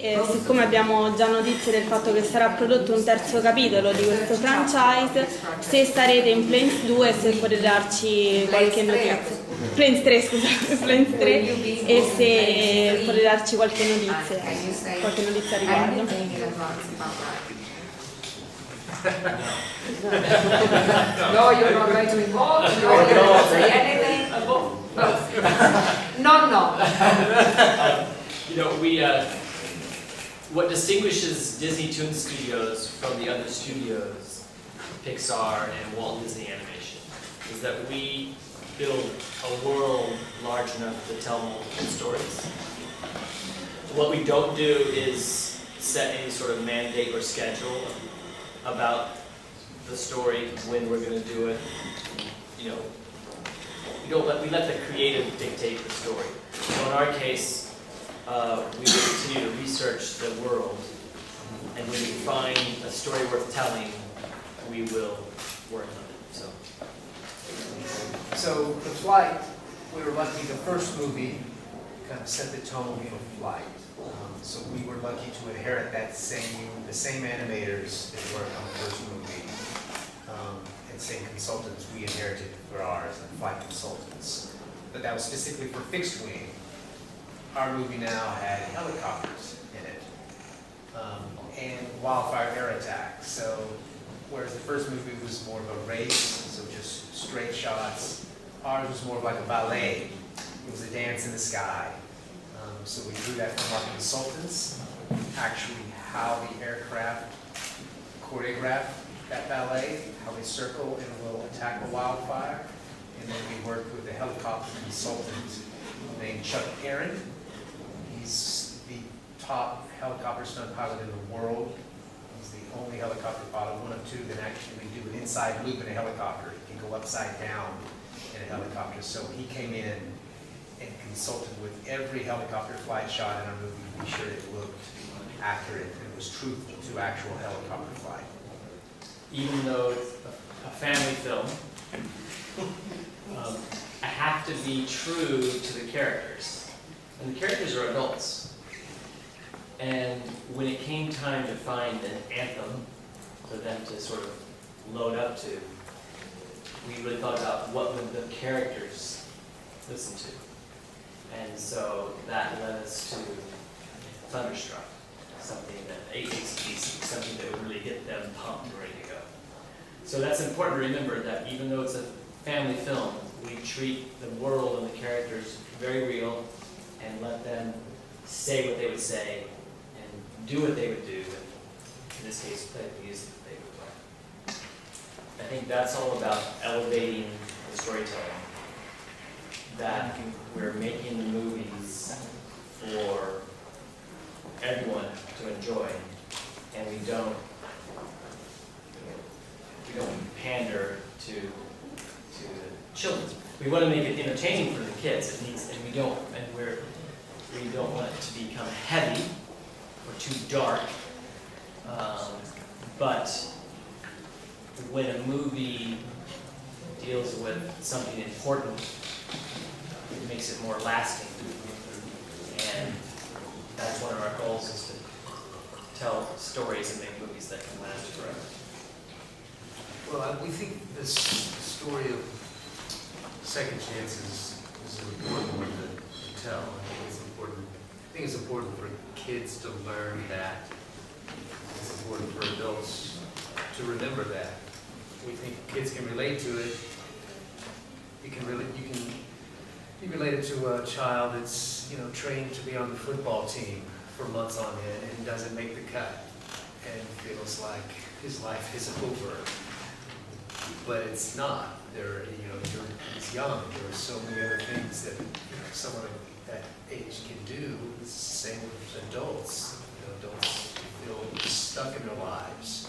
siccome abbiamo già notizie del fatto che sarà prodotto un terzo capitolo di questo franchise, se starete in Planes 2 e se potete darci qualche notizia. Planes 3, scusate, Planes 3, e se potete darci qualche notizia a riguardo. No, you're not going to involve. No, you're not going to say anything. No. You know, what distinguishes Disney Toon Studios from the other studios, Pixar and Walt Disney Animation, is that we build a world large enough to tell multiple stories. What we don't do is set any sort of mandate or schedule about the story, when we're going to do it. You know, we let the creative dictate the story. So in our case, we will continue to research the world, and when we find a story worth telling, we will work on it. So the flight, we were lucky. The first movie kind of set the tone for flight. So we were lucky to inherit the same animators that worked on the first movie, and same consultants we inherited for ours, and flight consultants. But that was specifically for fixed wing. Our movie now had helicopters in it, and wildfire air attacks. So whereas the first movie was more of a race, so just straight shots, ours was more like a ballet. It was a dance in the sky. So we drew that from our consultants, actually how the aircraft choreograph that ballet, how they circle and will attack a wildfire. And then we worked with a helicopter consultant named Chuck Aaron. He's the top helicopter stunt pilot in the world. He's the only helicopter pilot, one of two, that actually do an inside loop in a helicopter. He can go upside down in a helicopter. So he came in and consulted with every helicopter flight shot in our movie to be sure it looked accurate and it was truthful to actual helicopter flight. Even though it's a family film, I have to be true to the characters. And the characters are adults. And when it came time to find an anthem for them to sort of load up to, we really thought about what would the characters listen to. And so that led us to Thunderstruck, something that something that would really get them pumped and ready to go. So that's important to remember, that even though it's a family film, we treat the world and the characters very real and let them say what they would say and do what they would do, and in this case, play the music that they would play. I think that's all about elevating the storytelling. That we're making the movies for everyone to enjoy, and we don't pander to the children. We want to make it entertaining for the kids. It needs, and we don't want it to become heavy or too dark. But when a movie deals with something important, it makes it more lasting. And that's one of our goals, is to tell stories and make movies that can last forever. Well, we think this story of second chances is an important one to tell. I think it's important for kids to learn that. It's important for adults to remember that. We think kids can relate to it. You can relate it to a child that's, trained to be on the football team for months on end and doesn't make the cut and feels like his life is over. But it's not. He's young. There are so many other things that someone at that age can do. It's the same with adults. Adults feel stuck in their lives.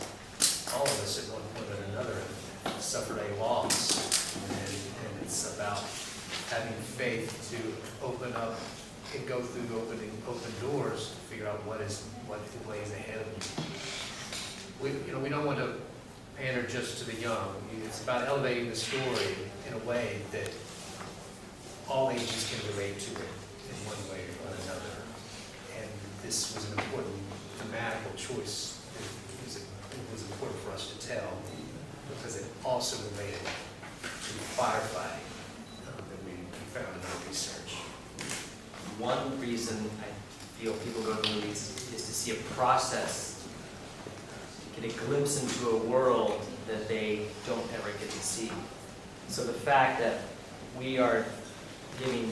All of us at one point or another have suffered a loss, and it's about having faith to open up and go through open doors to figure out what lays ahead of you. We don't want to pander just to the young. It's about elevating the story in a way that all ages can relate to it in one way or another. And this was an important thematical choice. It was important for us to tell because it also related to firefighting that we found in our research. One reason I feel people go to movies is to see a process, get a glimpse into a world that they don't ever get to see. So the fact that we are giving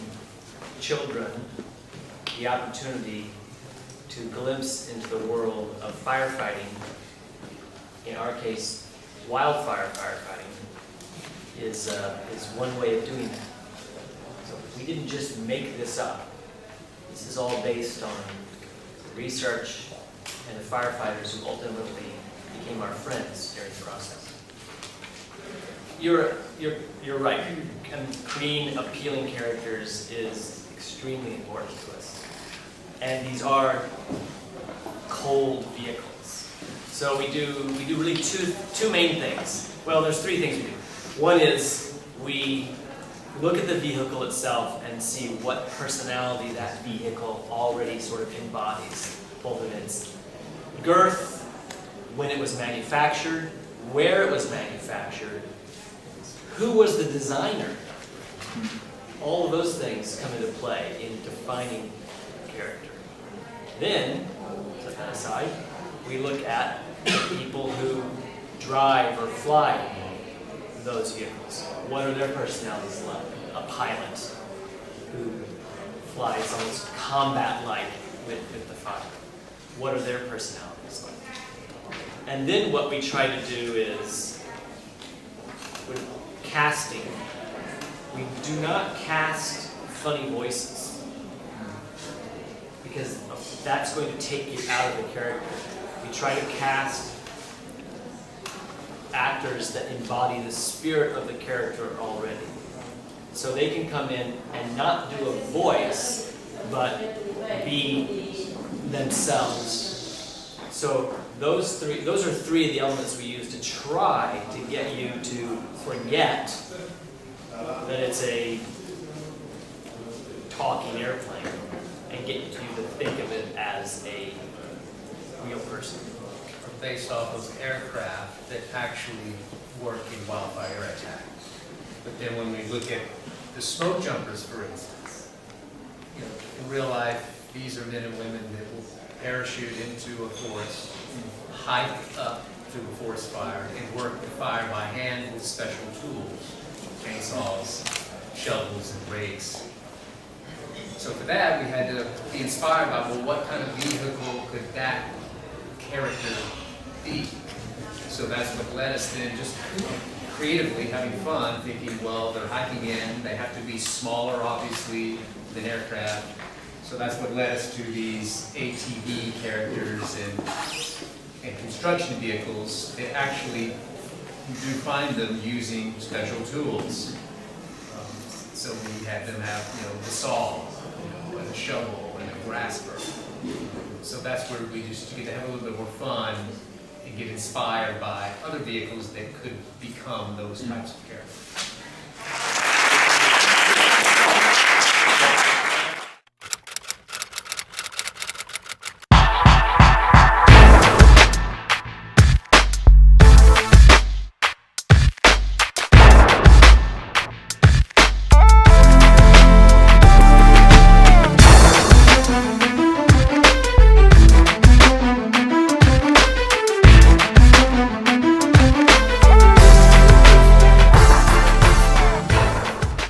children the opportunity to glimpse into the world of firefighting, in our case, wildfire firefighting, is one way of doing that. So we didn't just make this up. This is all based on research and the firefighters who ultimately became our friends during the process. You're right. And creating appealing characters is extremely important to us. And these are cold vehicles. So we do really two main things. Well, there's three things we do. One is we look at the vehicle itself and see what personality that vehicle already sort of embodies, both of its girth, when it was manufactured, where it was manufactured, who was the designer. All of those things come into play in defining character. Then, set that aside, we look at people who drive or fly those vehicles. What are their personalities like? A pilot who flies almost combat-like with the fire. What are their personalities like? And then what we try to do is, with casting, we do not cast funny voices because that's going to take you out of the character. We try to cast actors that embody the spirit of the character already. So they can come in and not do a voice, but be themselves. So those are three of the elements we use to try to get you to forget that it's a talking airplane and get you to think of it as a real person. Based off of aircraft that actually work in wildfire attack. But then when we look at the smoke jumpers, for instance, in real life, these are men and women that will parachute into a forest, hike up through a forest fire, and work the fire by hand with special tools, chainsaws, shovels, and rakes. So for that, we had to be inspired by, well, what kind of vehicle could that character be? So that's what led us then just creatively having fun, thinking, well, they're hiking in, they have to be smaller, obviously, than aircraft. So that's what led us to these ATV characters and construction vehicles that actually you do find them using special tools. So we had them have, the saw, and a shovel, and a grasper. So that's where we just get to have a little bit more fun and get inspired by other vehicles that could become those types of characters.